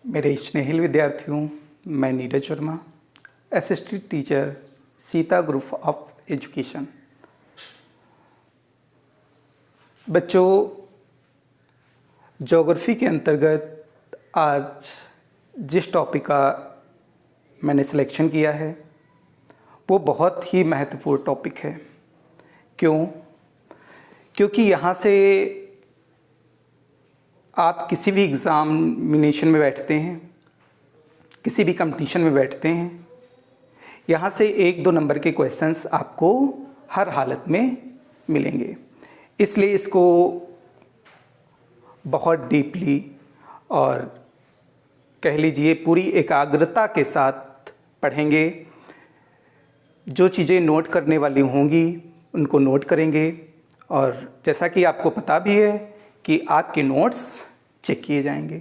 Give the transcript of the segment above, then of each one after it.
मेरे स्नेहिल विद्यार्थियों, मैं Neeraj Verma, assistant teacher, Sita group of education. बच्चों, ज्योग्राफी के अंतर्गत आज जिस टॉपिक का मैंने सिलेक्शन किया है वो बहुत ही महत्वपूर्ण टॉपिक है। क्यों? क्योंकि यहाँ से आप किसी भी एग्ज़ामिनेशन में बैठते हैं, किसी भी कंपटीशन में बैठते हैं, यहाँ से 1-2 नंबर के क्वेश्चंस आपको हर हालत में मिलेंगे। इसलिए इसको बहुत डीपली और कह लीजिए पूरी एकाग्रता के साथ पढ़ेंगे। जो चीज़ें नोट करने वाली होंगी उनको नोट करेंगे, और जैसा कि आपको पता भी है कि आपके नोट्स चेक किए जाएंगे।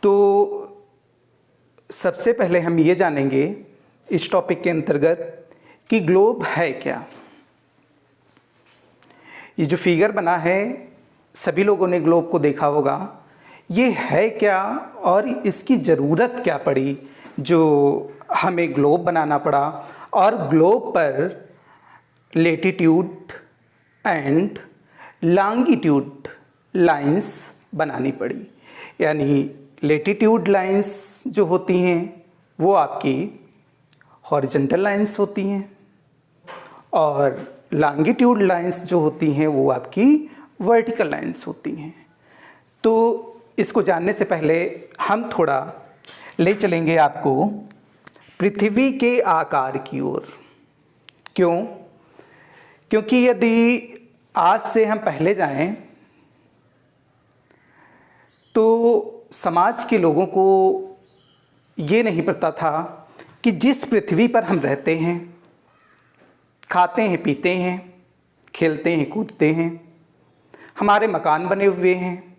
तो सबसे पहले हम ये जानेंगे इस टॉपिक के अंतर्गत कि ग्लोब है क्या। ये जो फिगर बना है, सभी लोगों ने ग्लोब को देखा होगा। ये है क्या और इसकी ज़रूरत क्या पड़ी जो हमें ग्लोब बनाना पड़ा, और ग्लोब पर लेटीट्यूड एंड लॉन्गिट्यूड लाइंस बनानी पड़ी। यानी लेटीट्यूड लाइंस जो होती हैं वो आपकी हॉरिजॉन्टल लाइंस होती हैं, और लॉन्गिट्यूड लाइंस जो होती हैं वो आपकी वर्टिकल लाइंस होती हैं। तो इसको जानने से पहले हम थोड़ा ले चलेंगे आपको पृथ्वी के आकार की ओर। क्यों? क्योंकि यदि आज से हम पहले जाएं तो समाज के लोगों को ये नहीं पता था कि जिस पृथ्वी पर हम रहते हैं, खाते हैं, पीते हैं, खेलते हैं, कूदते हैं, हमारे मकान बने हुए हैं,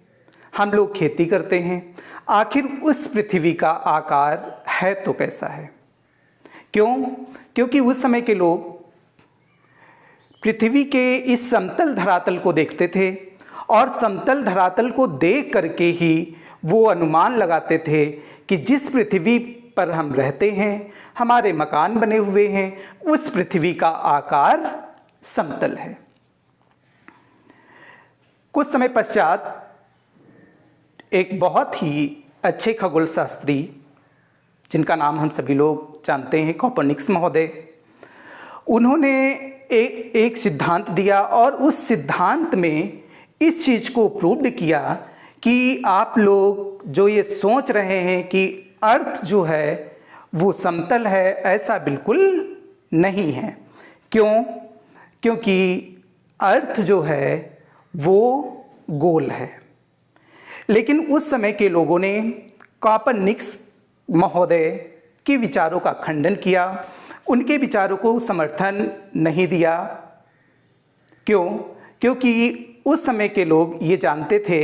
हम लोग खेती करते हैं, आखिर उस पृथ्वी का आकार है तो कैसा है। क्यों? क्योंकि उस समय के लोग पृथ्वी के इस समतल धरातल को देखते थे, और समतल धरातल को देख करके ही वो अनुमान लगाते थे कि जिस पृथ्वी पर हम रहते हैं, हमारे मकान बने हुए हैं, उस पृथ्वी का आकार समतल है। कुछ समय पश्चात एक बहुत ही अच्छे खगोल शास्त्री, जिनका नाम हम सभी लोग जानते हैं, कोपर्निकस महोदय, उन्होंने एक सिद्धांत दिया, और उस सिद्धांत में इस चीज़ को प्रूव्ड किया कि आप लोग जो ये सोच रहे हैं कि अर्थ जो है वो समतल है, ऐसा बिल्कुल नहीं है। क्यों? क्योंकि अर्थ जो है वो गोल है। लेकिन उस समय के लोगों ने कोपर्निकस महोदय के विचारों का खंडन किया, उनके विचारों को समर्थन नहीं दिया। क्यों? क्योंकि उस समय के लोग ये जानते थे,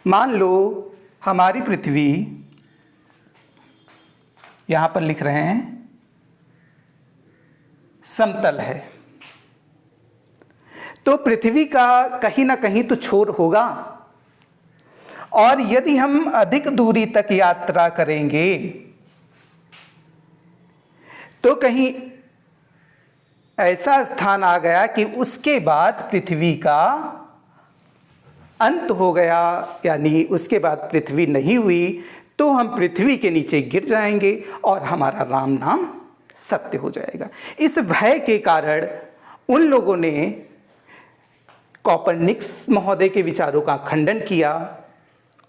मान लो हमारी पृथ्वी, यहाँ पर लिख रहे हैं, समतल है, तो पृथ्वी का कहीं ना कहीं तो छोर होगा, और यदि हम अधिक दूरी तक यात्रा करेंगे तो कहीं ऐसा स्थान आ गया कि उसके बाद पृथ्वी का अंत हो गया, यानी उसके बाद पृथ्वी नहीं हुई, तो हम पृथ्वी के नीचे गिर जाएंगे और हमारा राम नाम सत्य हो जाएगा। इस भय के कारण उन लोगों ने कोपर्निकस महोदय के विचारों का खंडन किया,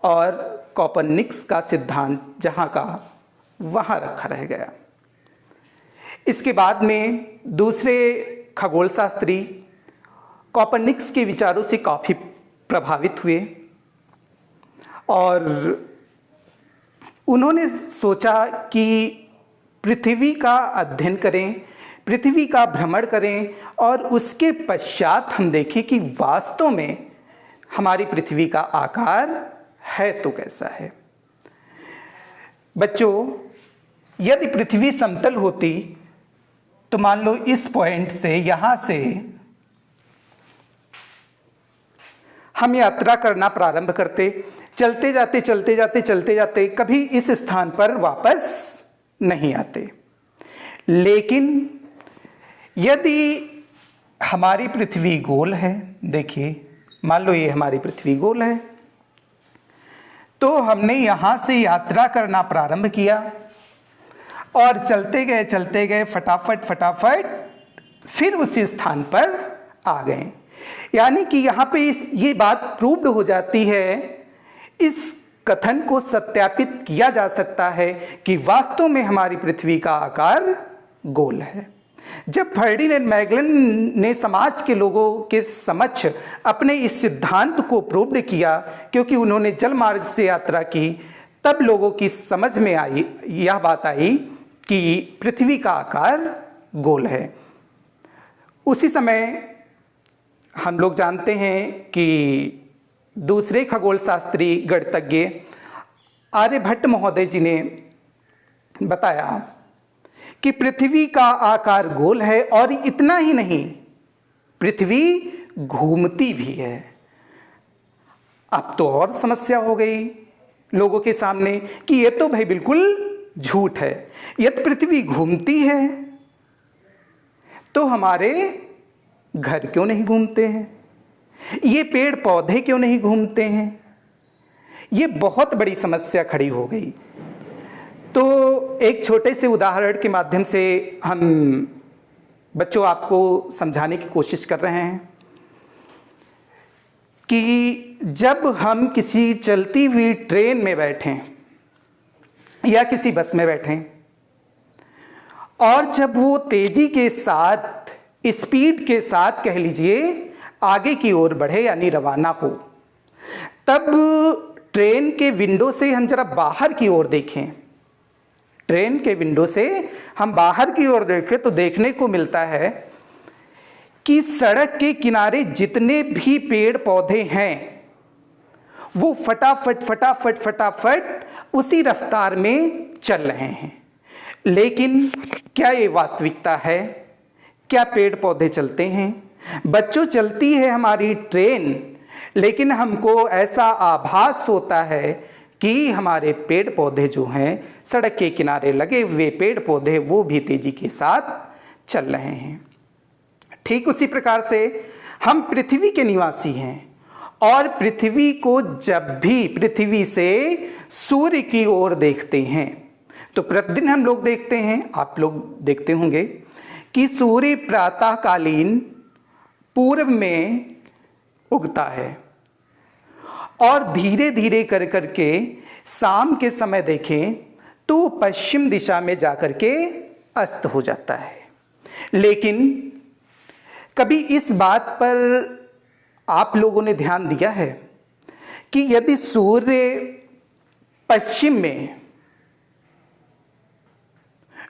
और कोपर्निकस का सिद्धांत जहाँ का वहाँ रखा रह गया। इसके बाद में दूसरे खगोल शास्त्री कोपर्निकस के विचारों से काफ़ी प्रभावित हुए, और उन्होंने सोचा कि पृथ्वी का अध्ययन करें, पृथ्वी का भ्रमण करें, और उसके पश्चात हम देखें कि वास्तव में हमारी पृथ्वी का आकार है तो कैसा है। बच्चों, यदि पृथ्वी समतल होती तो मान लो इस पॉइंट से, यहाँ से हम यात्रा करना प्रारंभ करते, चलते जाते कभी इस स्थान पर वापस नहीं आते। लेकिन यदि हमारी पृथ्वी गोल है, देखिए मान लो ये हमारी पृथ्वी गोल है, तो हमने यहाँ से यात्रा करना प्रारंभ किया और चलते गए फटाफट फिर उसी स्थान पर आ गए। यानी कि यहाँ पे ये बात प्रूव्ड हो जाती है, इस कथन को सत्यापित किया जा सकता है कि वास्तव में हमारी पृथ्वी का आकार गोल है। जब फर्डिनेंड मैगलन ने समाज के लोगों के समक्ष अपने इस सिद्धांत को प्रूव्ड किया, क्योंकि उन्होंने जल मार्ग से यात्रा की, तब लोगों की समझ में आई, यह बात आई कि पृथ्वी का आकार गोल है। उसी समय हम लोग जानते हैं कि दूसरे खगोल शास्त्री गणितज्ञ आर्यभट्ट महोदय जी ने बताया कि पृथ्वी का आकार गोल है, और इतना ही नहीं, पृथ्वी घूमती भी है। अब तो और समस्या हो गई लोगों के सामने कि ये तो भाई बिल्कुल झूठ है। यदि पृथ्वी घूमती है तो हमारे घर क्यों नहीं घूमते हैं, ये पेड़ पौधे क्यों नहीं घूमते हैं? ये बहुत बड़ी समस्या खड़ी हो गई। तो एक छोटे से उदाहरण के माध्यम से हम बच्चों आपको समझाने की कोशिश कर रहे हैं कि जब हम किसी चलती हुई ट्रेन में बैठें या किसी बस में बैठें, और जब वो तेजी के साथ, स्पीड के साथ कह लीजिए आगे की ओर बढ़े यानी रवाना हो, तब ट्रेन के विंडो से हम जरा बाहर की ओर देखें, ट्रेन के विंडो से हम बाहर की ओर देखें तो देखने को मिलता है कि सड़क के किनारे जितने भी पेड़ पौधे हैं वो फटाफट उसी रफ्तार में चल रहे हैं। लेकिन क्या ये वास्तविकता है? क्या पेड़ पौधे चलते हैं? बच्चों, चलती है हमारी ट्रेन, लेकिन हमको ऐसा आभास होता है कि हमारे पेड़ पौधे जो हैं, सड़क के किनारे लगे हुए पेड़ पौधे, वो भी तेजी के साथ चल रहे हैं। ठीक उसी प्रकार से हम पृथ्वी के निवासी हैं, और पृथ्वी को जब भी पृथ्वी से सूर्य की ओर देखते हैं तो प्रतिदिन हम लोग देखते हैं, आप लोग देखते होंगे कि सूर्य प्रातःकालीन पूर्व में उगता है और धीरे धीरे कर करके शाम के समय देखें तो पश्चिम दिशा में जाकर के अस्त हो जाता है। लेकिन कभी इस बात पर आप लोगों ने ध्यान दिया है कि यदि सूर्य पश्चिम में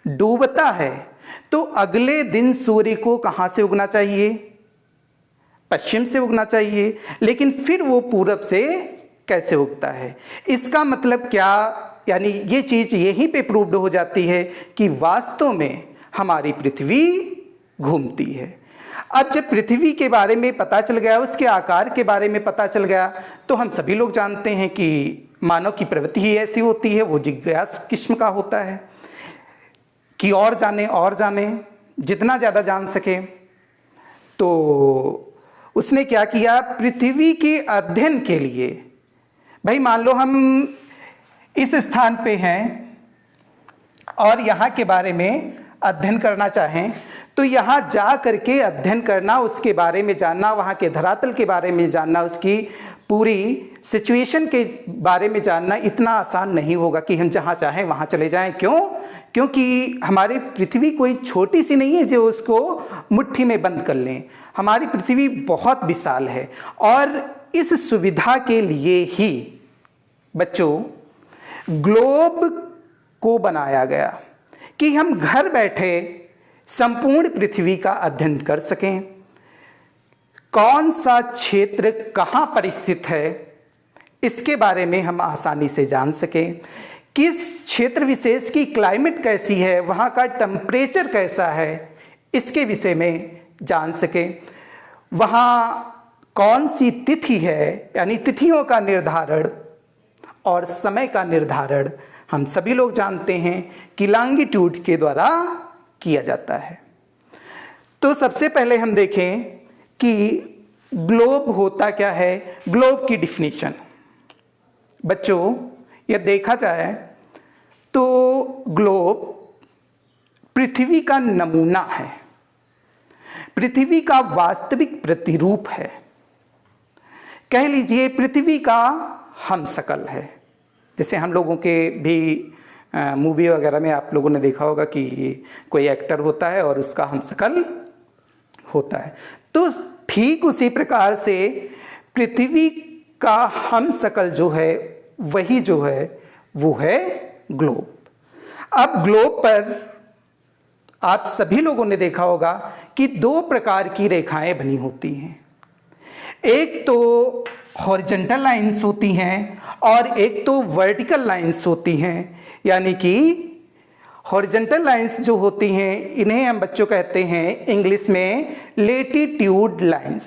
डूबता है तो अगले दिन सूर्य को कहां से उगना चाहिए? पश्चिम से उगना चाहिए, लेकिन फिर वो पूरब से कैसे उगता है? इसका मतलब क्या? यानी ये चीज यहीं पे प्रूव्ड हो जाती है कि वास्तव में हमारी पृथ्वी घूमती है। अब जब पृथ्वी के बारे में पता चल गया, उसके आकार के बारे में पता चल गया, तो हम सभी लोग जानते हैं कि मानव की प्रवृत्ति ही ऐसी होती है, वो जिज्ञासु किस्म का होता है कि और जाने, जितना ज़्यादा जान सके। तो उसने क्या किया? पृथ्वी के अध्ययन के लिए, भाई मान लो हम इस स्थान पे हैं और यहाँ के बारे में अध्ययन करना चाहें, तो यहाँ जा करके अध्ययन करना, उसके बारे में जानना, वहाँ के धरातल के बारे में जानना, उसकी पूरी सिचुएशन के बारे में जानना इतना आसान नहीं होगा कि हम जहाँ चाहें वहाँ चले जाएं। क्यों? क्योंकि हमारी पृथ्वी कोई छोटी सी नहीं है जो उसको मुट्ठी में बंद कर लें। हमारी पृथ्वी बहुत विशाल है, और इस सुविधा के लिए ही बच्चों ग्लोब को बनाया गया कि हम घर बैठे संपूर्ण पृथ्वी का अध्ययन कर सकें। कौन सा क्षेत्र कहाँ पर स्थित है, इसके बारे में हम आसानी से जान सकें। किस क्षेत्र विशेष की क्लाइमेट कैसी है, वहाँ का टेम्परेचर कैसा है, इसके विषय में जान सकें। वहाँ कौन सी तिथि है, यानी तिथियों का निर्धारण और समय का निर्धारण हम सभी लोग जानते हैं कि लॉन्गिट्यूड के द्वारा किया जाता है। तो सबसे पहले हम देखें कि ग्लोब होता क्या है। ग्लोब की डिफिनीशन बच्चों, यह देखा जाए तो ग्लोब पृथ्वी का नमूना है, पृथ्वी का वास्तविक प्रतिरूप है, कह लीजिए पृथ्वी का हमशक्ल है। जैसे हम लोगों के भी मूवी वगैरह में आप लोगों ने देखा होगा कि कोई एक्टर होता है और उसका हमशक्ल होता है, तो ठीक उसी प्रकार से पृथ्वी का हमशक्ल जो है वही जो है वो है ग्लोब। अब ग्लोब पर आप सभी लोगों ने देखा होगा कि दो प्रकार की रेखाएं बनी होती हैं। एक तो हॉरिजॉन्टल लाइंस होती हैं और एक तो वर्टिकल लाइंस होती हैं। यानी कि हॉरिजॉन्टल लाइंस जो होती हैं इन्हें हम बच्चों कहते हैं इंग्लिश में लेटीट्यूड लाइंस,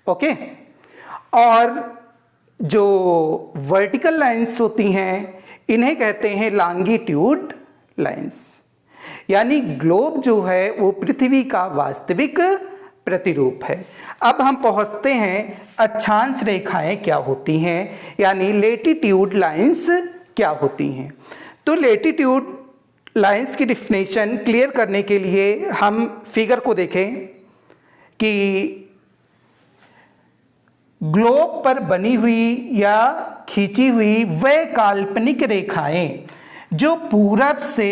ओके। और जो वर्टिकल लाइंस होती हैं इन्हें कहते हैं लॉन्गिट्यूड लाइंस। यानी ग्लोब जो है वो पृथ्वी का वास्तविक प्रतिरूप है। अब हम पहुंचते हैं अक्षांश रेखाएं क्या होती हैं, यानी लेटीट्यूड लाइंस क्या होती हैं। तो लेटीट्यूड लाइंस की डिफिनेशन क्लियर करने के लिए हम फिगर को देखें कि ग्लोब पर बनी हुई या खींची हुई वह काल्पनिक रेखाएं जो पूरब से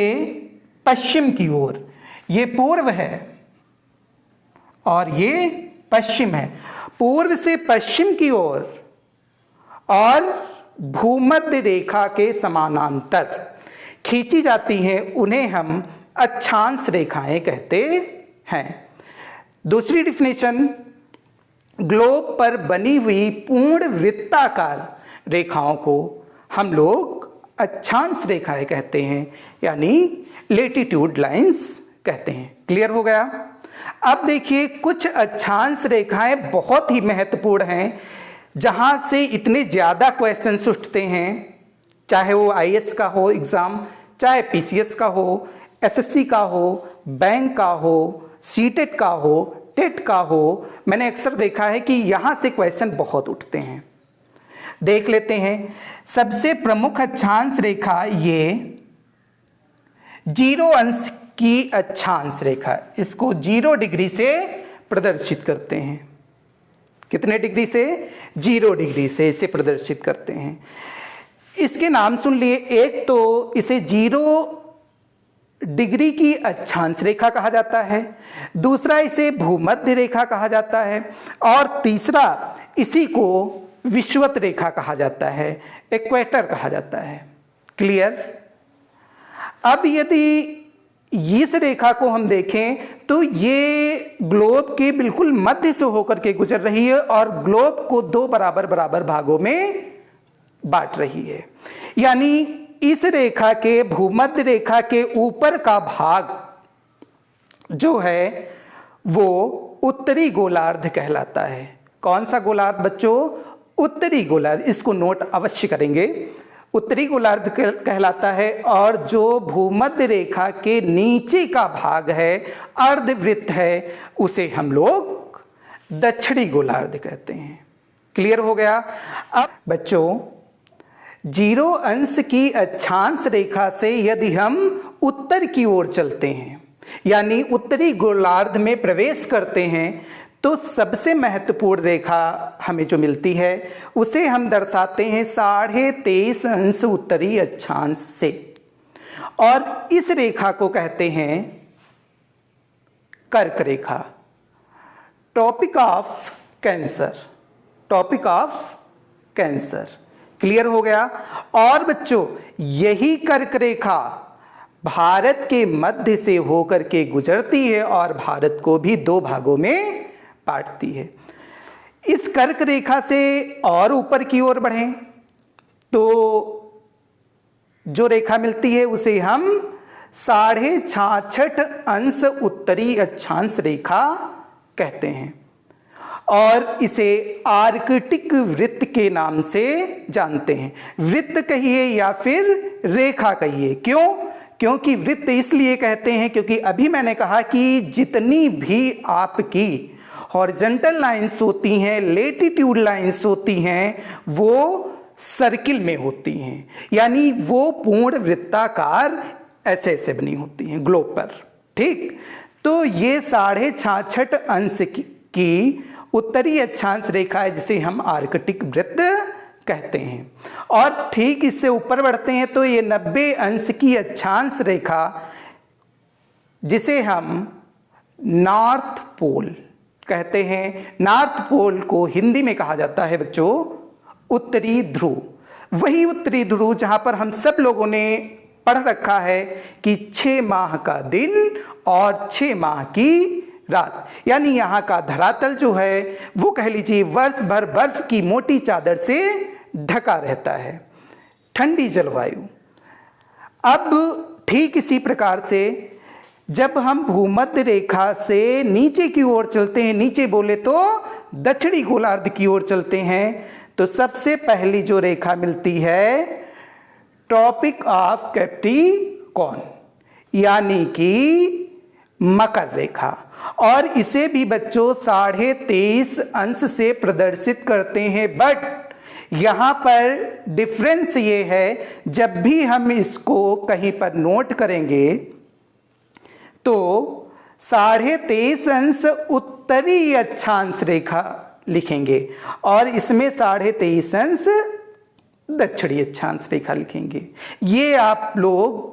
पश्चिम की ओर, ये पूर्व है और ये पश्चिम है, पूर्व से पश्चिम की ओर और भूमध्य रेखा के समानांतर खींची जाती हैं, उन्हें हम अक्षांश रेखाएं कहते हैं। दूसरी डिफिनेशन, ग्लोब पर बनी हुई पूर्ण वृत्ताकार रेखाओं को हम लोग अक्षांश रेखाएं कहते हैं, यानी लेटीट्यूड लाइंस कहते हैं। क्लियर हो गया। अब देखिए कुछ अक्षांश रेखाएं बहुत ही महत्वपूर्ण हैं, जहां से इतने ज़्यादा क्वेश्चंस उठते हैं, चाहे वो आईएएस का हो एग्ज़ाम, चाहे पीसीएस का हो, एसएससी का हो, बैंक का हो, सीटेट का हो, टेट का हो। मैंने अक्सर देखा है कि यहाँ से क्वेश्चन बहुत उठते हैं। देख लेते हैं। सबसे प्रमुख अक्षांश रेखा ये 0 अंश की अक्षांश रेखा, इसको 0 डिग्री से प्रदर्शित करते हैं। कितने डिग्री से? 0 डिग्री से इसे प्रदर्शित करते हैं। इसके नाम सुन लिए। एक तो इसे 0 डिग्री की अक्षांश रेखा कहा जाता है, दूसरा इसे भूमध्य रेखा कहा जाता है और तीसरा इसी को विषुवत रेखा कहा जाता है, इक्वेटर कहा जाता है। क्लियर। अब यदि इस रेखा को हम देखें तो ये ग्लोब के बिल्कुल मध्य से होकर के गुजर रही है और ग्लोब को 2 बराबर बराबर भागों में बांट रही है। यानी इस रेखा के, भूमध्य रेखा के ऊपर का भाग जो है वो उत्तरी गोलार्ध कहलाता है। कौन सा गोलार्ध बच्चों? उत्तरी गोलार्ध। इसको नोट अवश्य करेंगे। उत्तरी गोलार्ध कहलाता है। और जो भूमध्य रेखा के नीचे का भाग है, अर्धवृत्त है, उसे हम लोग दक्षिणी गोलार्ध कहते हैं। क्लियर हो गया। अब बच्चों 0 अंश की अक्षांश रेखा से यदि हम उत्तर की ओर चलते हैं, यानी उत्तरी गोलार्ध में प्रवेश करते हैं, तो सबसे महत्वपूर्ण रेखा हमें जो मिलती है उसे हम दर्शाते हैं 23.5 अंश उत्तरी अक्षांश से। और इस रेखा को कहते हैं कर्क रेखा, tropic of cancer, tropic of cancer. Clear हो गया। और बच्चों यही कर्क रेखा भारत के मध्य से होकर के गुजरती है और भारत को भी 2 भागों में बांटती है। इस कर्क रेखा से और ऊपर की ओर बढ़ें तो जो रेखा मिलती है उसे हम 66.5 अंश उत्तरी अक्षांश रेखा कहते हैं। और इसे आर्कटिक वृत्त के नाम से जानते हैं। वृत्त कहिए या फिर रेखा कहिए। क्यों? क्योंकि वृत्त इसलिए कहते हैं क्योंकि अभी मैंने कहा कि जितनी भी आपकी हॉरिजॉन्टल लाइंस होती हैं, लेटीट्यूड लाइंस होती हैं, वो सर्किल में होती हैं, यानी वो पूर्ण वृत्ताकार ऐसे ऐसे बनी होती हैं ग्लोब पर। ठीक, तो ये 66.5 अंश की उत्तरी अक्षांश रेखा है जिसे हम आर्कटिक वृत्त कहते हैं। और ठीक इससे ऊपर बढ़ते हैं तो ये 90 अंश की अक्षांश रेखा जिसे हम नॉर्थ पोल कहते हैं। नॉर्थ पोल को हिंदी में कहा जाता है बच्चों उत्तरी ध्रुव। वही उत्तरी ध्रुव जहां पर हम सब लोगों ने पढ़ रखा है कि 6 माह का दिन और 6 माह की रात, यानी यहाँ का धरातल जो है वो कह लीजिए वर्ष भर बर्फ की मोटी चादर से ढका रहता है, ठंडी जलवायु। अब ठीक इसी प्रकार से जब हम भूमध्य रेखा से नीचे की ओर चलते हैं, नीचे बोले तो दक्षिणी गोलार्ध की ओर चलते हैं, तो सबसे पहली जो रेखा मिलती है ट्रॉपिक ऑफ कैप्रिकॉर्न, यानी कि मकर रेखा। और इसे भी बच्चों 23.5 अंश से प्रदर्शित करते हैं। बट यहां पर डिफरेंस ये है, जब भी हम इसको कहीं पर नोट करेंगे तो 23.5 अंश उत्तरी अक्षांश रेखा लिखेंगे और इसमें 23.5 अंश दक्षिणी अक्षांश रेखा लिखेंगे। ये आप लोग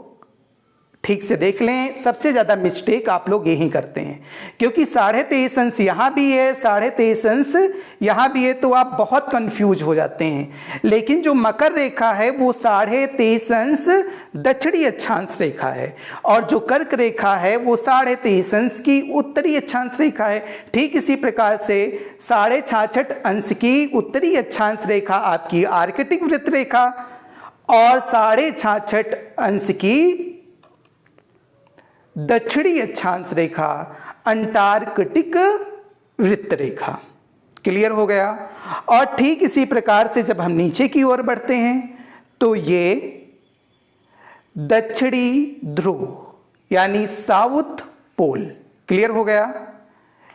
ठीक से देख लें, सबसे ज़्यादा मिस्टेक आप लोग यही करते हैं, क्योंकि 23.5 अंश यहाँ भी है, 23.5 अंश यहाँ भी है, तो आप बहुत कंफ्यूज हो जाते हैं। लेकिन जो मकर रेखा है वो 23.5 अंश दक्षिणी अक्षांश रेखा है और जो कर्क रेखा है वो 23.5 अंश की उत्तरी अक्षांश रेखा है। ठीक इसी प्रकार से 66.5 अंश की उत्तरी अक्षांश रेखा आपकी आर्कटिक वृत्त रेखा और 66.5 अंश की दक्षिणी अक्षांश रेखा अंटार्कटिक वृत्त रेखा। क्लियर हो गया? और ठीक इसी प्रकार से जब हम नीचे की ओर बढ़ते हैं तो ये दक्षिणी ध्रुव यानी साउथ पोल। क्लियर हो गया?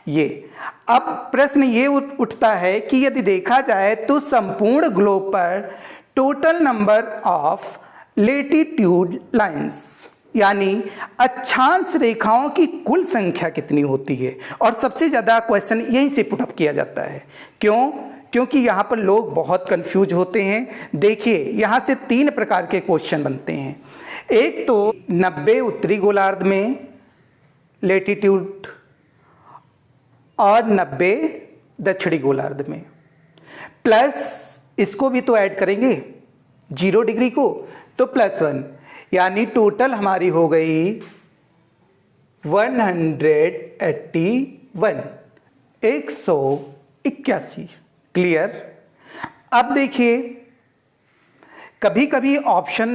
ये अब प्रश्न ये उठता है कि यदि देखा जाए तो संपूर्ण ग्लोब पर total number of latitude lines यानी अक्षांश रेखाओं की कुल संख्या कितनी होती है। और सबसे ज़्यादा क्वेश्चन यहीं से पुटअप किया जाता है। क्यों? क्योंकि यहाँ पर लोग बहुत कंफ्यूज होते हैं। देखिए यहाँ से 3 प्रकार के क्वेश्चन बनते हैं। एक तो 90 उत्तरी गोलार्ध में लेटीट्यूड और 90 दक्षिणी गोलार्ध में, प्लस इसको भी तो ऐड करेंगे 0 डिग्री को, तो +1, यानी टोटल हमारी हो गई 181। क्लियर? अब देखिए कभी कभी ऑप्शन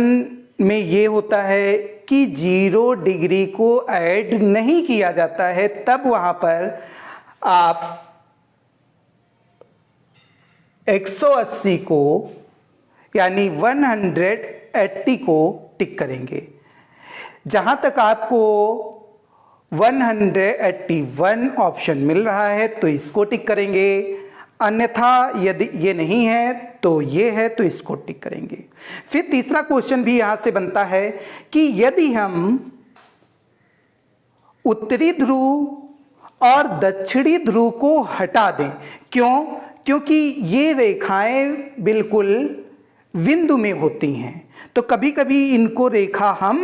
में ये होता है कि 0 डिग्री को ऐड नहीं किया जाता है, तब वहां पर आप 180 को यानी 180 को टिक करेंगे। जहां तक आपको 181 ऑप्शन मिल रहा है तो इसको टिक करेंगे, अन्यथा यदि ये नहीं है तो ये है तो इसको टिक करेंगे। फिर तीसरा क्वेश्चन भी यहां से बनता है कि यदि हम उत्तरी ध्रुव और दक्षिणी ध्रुव को हटा दें, क्यों? क्योंकि ये रेखाएं बिल्कुल बिंदु में होती हैं, तो कभी कभी इनको रेखा हम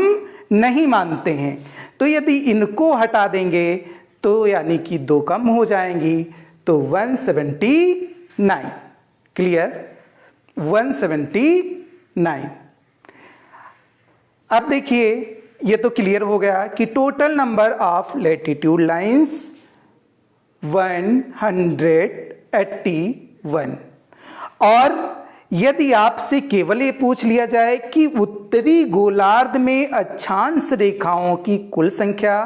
नहीं मानते हैं। तो यदि इनको हटा देंगे तो यानी कि 2 कम हो जाएंगी, तो 179। क्लियर? 179। अब देखिए ये तो क्लियर हो गया कि total number of latitude lines 181। और यदि आपसे केवल ये पूछ लिया जाए कि उत्तरी गोलार्ध में अक्षांश रेखाओं की कुल संख्या,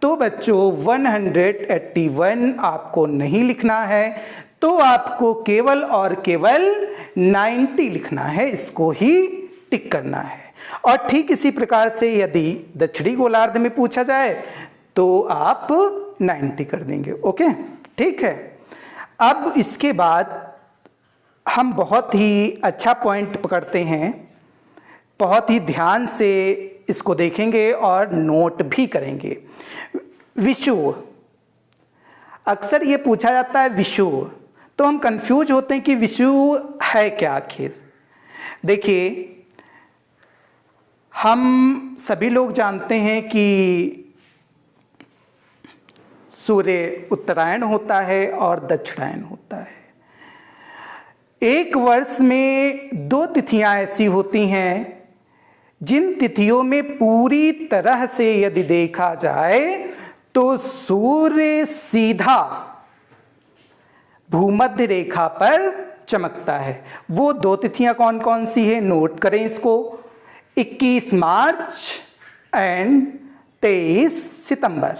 तो बच्चों 181 आपको नहीं लिखना है, तो आपको केवल और केवल 90 लिखना है, इसको ही टिक करना है। और ठीक इसी प्रकार से यदि दक्षिणी गोलार्ध में पूछा जाए तो आप 90 कर देंगे। ओके, ठीक है। अब इसके बाद हम बहुत ही अच्छा पॉइंट पकड़ते हैं, बहुत ही ध्यान से इसको देखेंगे और नोट भी करेंगे। विषुव, अक्सर ये पूछा जाता है विषुव, तो हम कंफ्यूज होते हैं कि विषुव है क्या आखिर। देखिए, हम सभी लोग जानते हैं कि सूर्य उत्तरायण होता है और दक्षिणायन होता है। एक वर्ष में 2 तिथियां ऐसी होती हैं जिन तिथियों में पूरी तरह से यदि देखा जाए तो सूर्य सीधा भूमध्य रेखा पर चमकता है। वो 2 तिथियां कौन कौन सी है, नोट करें इसको। 21 मार्च एंड 23 सितंबर,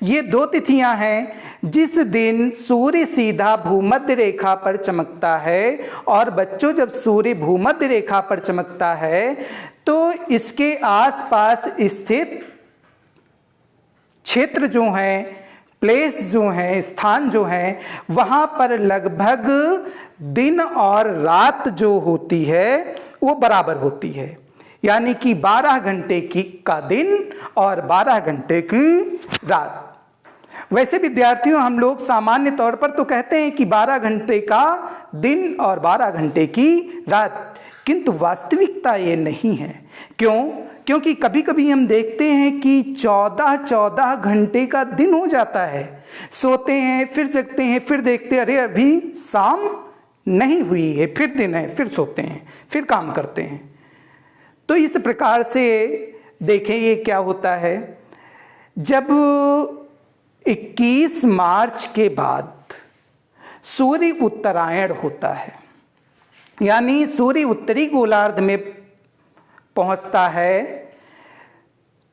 ये 2 तिथियां हैं जिस दिन सूर्य सीधा भूमध्य रेखा पर चमकता है। और बच्चों, जब सूर्य भूमध्य रेखा पर चमकता है तो इसके आसपास स्थित क्षेत्र जो हैं, प्लेस जो हैं, स्थान जो हैं, वहां पर लगभग दिन और रात जो होती है वो बराबर होती है। यानी कि 12 घंटे का दिन और 12 घंटे की रात। वैसे विद्यार्थियों, हम लोग सामान्य तौर पर तो कहते हैं कि 12 घंटे का दिन और 12 घंटे की रात, किंतु वास्तविकता ये नहीं है। क्यों? क्योंकि कभी कभी हम देखते हैं कि 14 घंटे का दिन हो जाता है, सोते हैं फिर जगते हैं, फिर देखते हैं अरे अभी शाम नहीं हुई है, फिर दिन है, फिर सोते हैं, फिर काम करते हैं। तो इस प्रकार से देखें ये क्या होता है, जब 21 मार्च के बाद सूर्य उत्तरायण होता है, यानी सूर्य उत्तरी गोलार्ध में पहुंचता है,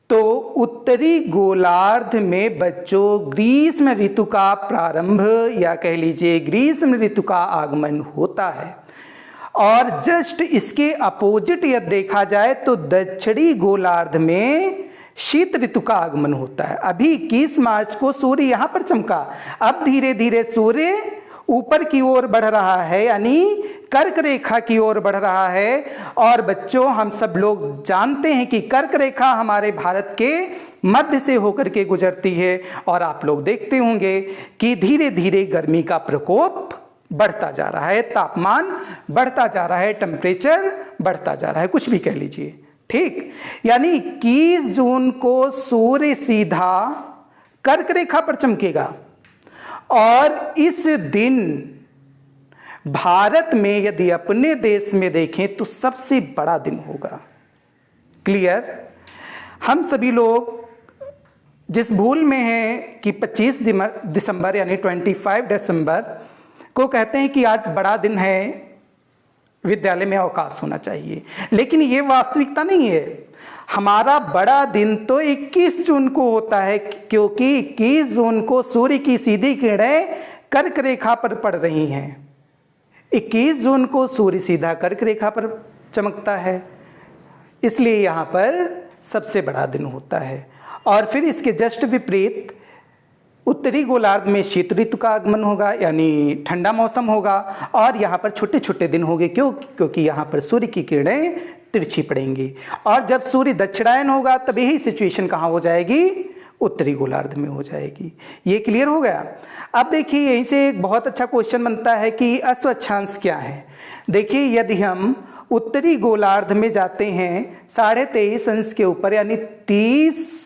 तो उत्तरी गोलार्ध में बच्चों ग्रीष्म ऋतु का प्रारंभ या कह लीजिए ग्रीष्म ऋतु का आगमन होता है। और जस्ट इसके अपोजिट यदि देखा जाए तो दक्षिणी गोलार्ध में शीत ऋतु का आगमन होता है। अभी 21 मार्च को सूर्य यहां पर चमका, अब धीरे धीरे सूर्य ऊपर की ओर बढ़ रहा है, यानी कर्क रेखा की ओर बढ़ रहा है। और बच्चों, हम सब लोग जानते हैं कि कर्क रेखा हमारे भारत के मध्य से होकर के गुजरती है। और आप लोग देखते होंगे कि धीरे धीरे गर्मी का प्रकोप बढ़ता जा रहा है, तापमान बढ़ता जा रहा है, टेम्परेचर बढ़ता जा रहा है, कुछ भी कह लीजिए, ठीक। यानी 21 जून को सूर्य सीधा कर्क रेखा पर चमकेगा। और इस दिन भारत में यदि अपने देश में देखें तो सबसे बड़ा दिन होगा। क्लियर? हम सभी लोग जिस भूल में हैं कि 25 दिसंबर यानी 25 दिसंबर को कहते हैं कि आज बड़ा दिन है, विद्यालय में अवकाश होना चाहिए, लेकिन ये वास्तविकता नहीं है। हमारा बड़ा दिन तो 21 जून को होता है, क्योंकि 21 जून को सूर्य की सीधी किरणें कर्क रेखा पर पड़ रही हैं। 21 जून को सूर्य सीधा कर्क रेखा पर चमकता है, इसलिए यहाँ पर सबसे बड़ा दिन होता है। और फिर इसके जस्ट विपरीत उत्तरी गोलार्ध में शीत ऋतु का आगमन होगा, यानी ठंडा मौसम होगा। और यहाँ पर छोटे छोटे दिन होंगे, क्योंकि यहाँ पर सूर्य की किरणें तिरछी पड़ेंगी। और जब सूर्य दक्षिणायन होगा तब यही सिचुएशन कहाँ हो जाएगी, उत्तरी गोलार्ध में हो जाएगी। ये क्लियर हो गया? अब देखिए, यहीं से एक बहुत अच्छा क्वेश्चन बनता है कि अश्व अक्षांश क्या है। देखिए, यदि हम उत्तरी गोलार्ध में जाते हैं 23.5 अंश के ऊपर, यानी 30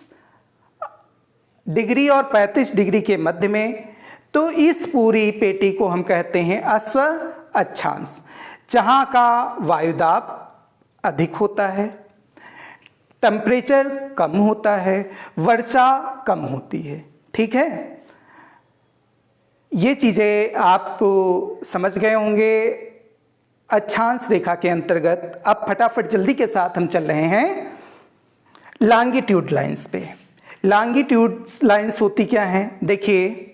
डिग्री और 35 डिग्री के मध्य में, तो इस पूरी पेटी को हम कहते हैं अश्व अक्षांश, जहाँ का वायुदाब अधिक होता है, टेम्परेचर कम होता है, वर्षा कम होती है। ठीक है, ये चीज़ें आप समझ गए होंगे अक्षांश रेखा के अंतर्गत। अब फटाफट जल्दी के साथ हम चल रहे हैं लॉन्गिट्यूड लाइंस पे। लॉन्गिट्यूड लाइंस होती क्या हैं? देखिए,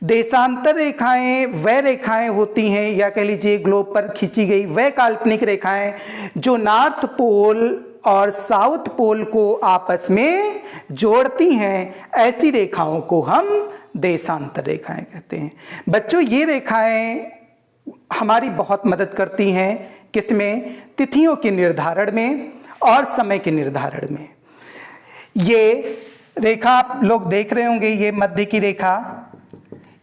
देशांतर रेखाएं वह रेखाएं होती हैं, या कह लीजिए ग्लोब पर खींची गई वह काल्पनिक रेखाएं जो नॉर्थ पोल और साउथ पोल को आपस में जोड़ती हैं। ऐसी रेखाओं को हम देशांतर रेखाएं कहते हैं। बच्चों, ये रेखाएं हमारी बहुत मदद करती हैं, किसमें? तिथियों के निर्धारण में और समय के निर्धारण में। ये रेखा आप लोग देख रहे होंगे, ये मध्य की रेखा,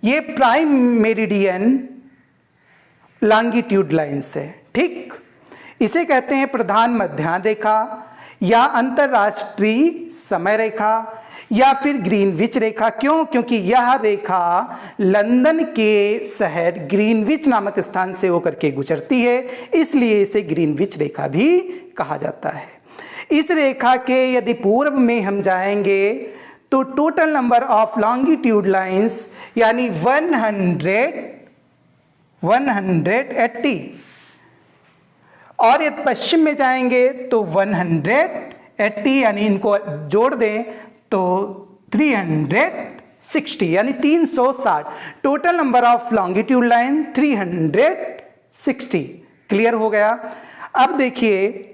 ये प्राइम मेरिडियन लॉन्गिट्यूड लाइंस है, ठीक। इसे कहते हैं प्रधान मध्याह्न रेखा या अंतरराष्ट्रीय समय रेखा या फिर ग्रीनविच रेखा। क्यों? क्योंकि यह रेखा लंदन के शहर ग्रीनविच नामक स्थान से होकर के गुजरती है, इसलिए इसे ग्रीनविच रेखा भी कहा जाता है। इस रेखा के यदि पूर्व में हम जाएंगे तो total number of longitude lines यानी 180, और यदि पश्चिम में जाएंगे तो 180 यानी इनको जोड़ दें तो 360 यानी 360। Total number of longitude line 360। Clear हो गया? अब देखिए,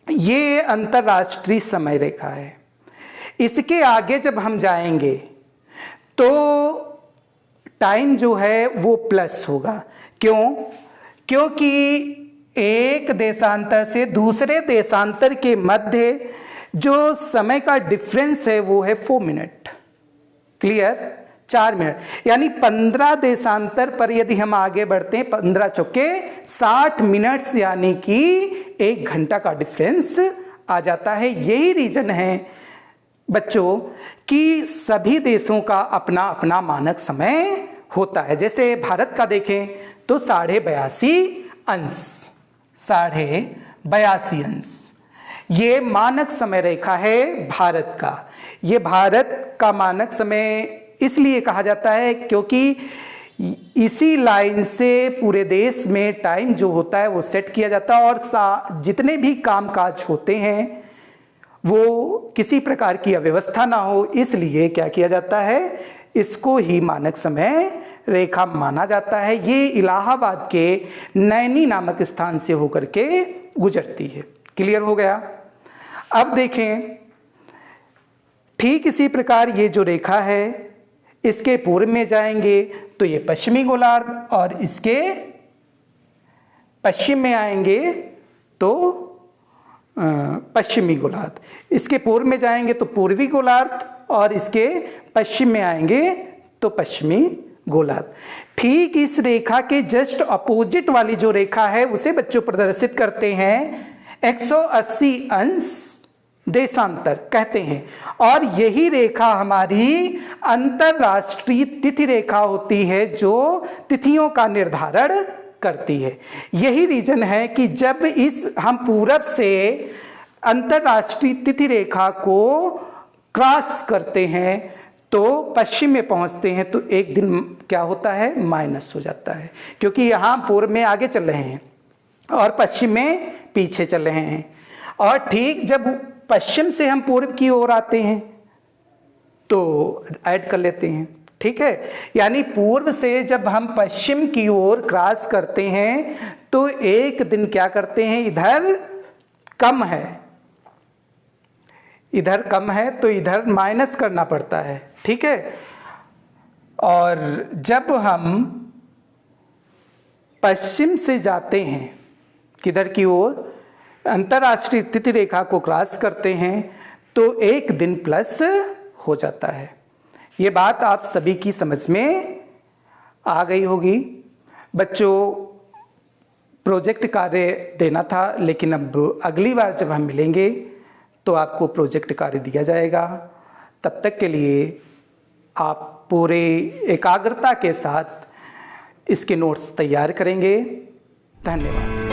ये अंतरराष्ट्रीय समय रेखा है। इसके आगे जब हम जाएंगे तो टाइम जो है वो प्लस होगा। क्यों? क्योंकि एक देशांतर से दूसरे देशांतर के मध्य जो समय का डिफरेंस है वो है 4 मिनट। क्लियर? 4 मिनट यानी 15 देशांतर पर यदि हम आगे बढ़ते हैं, 15 चौके 60 मिनट्स यानी कि 1 घंटा का डिफरेंस आ जाता है। यही रीजन है बच्चों कि सभी देशों का अपना अपना मानक समय होता है। जैसे भारत का देखें तो 82.5 अंश, 82.5 अंश ये मानक समय रेखा है भारत का। ये भारत का मानक समय इसलिए कहा जाता है क्योंकि इसी लाइन से पूरे देश में टाइम जो होता है वो सेट किया जाता है, और जितने भी कामकाज होते हैं वो किसी प्रकार की अव्यवस्था ना हो, इसलिए क्या किया जाता है, इसको ही मानक समय रेखा माना जाता है। ये इलाहाबाद के नैनी नामक स्थान से होकर के गुजरती है। क्लियर हो गया? अब देखें, ठीक इसी प्रकार ये जो रेखा है इसके पूर्व में जाएंगे तो ये पश्चिमी गोलार्ध, और इसके पश्चिम में आएंगे तो पश्चिमी गोलार्ध, इसके पूर्व में जाएंगे तो पूर्वी गोलार्ध, और इसके पश्चिम में आएंगे तो पश्चिमी गोलार्ध। ठीक इस रेखा के जस्ट अपोजिट वाली जो रेखा है उसे बच्चों प्रदर्शित करते हैं 180 अंश देशांतर कहते हैं, और यही रेखा हमारी अंतरराष्ट्रीय तिथि रेखा होती है जो तिथियों का निर्धारण करती है। यही रीजन है कि जब हम पूरब से अंतरराष्ट्रीय तिथि रेखा को क्रॉस करते हैं तो पश्चिम में पहुंचते हैं तो एक दिन क्या होता है, माइनस हो जाता है, क्योंकि यहाँ पूर्व में आगे चल रहे हैं और पश्चिम में पीछे चल रहे हैं। और ठीक जब पश्चिम से हम पूर्व की ओर आते हैं तो ऐड कर लेते हैं, ठीक है। यानी पूर्व से जब हम पश्चिम की ओर क्रॉस करते हैं तो एक दिन क्या करते हैं, इधर कम है, इधर कम है तो इधर माइनस करना पड़ता है, ठीक है। और जब हम पश्चिम से जाते हैं किधर की ओर, अंतरराष्ट्रीय तिथि रेखा को क्रॉस करते हैं तो एक दिन प्लस हो जाता है। ये बात आप सभी की समझ में आ गई होगी। बच्चों, प्रोजेक्ट कार्य देना था, लेकिन अब अगली बार जब हम मिलेंगे तो आपको प्रोजेक्ट कार्य दिया जाएगा। तब तक के लिए आप पूरे एकाग्रता के साथ इसके नोट्स तैयार करेंगे। धन्यवाद।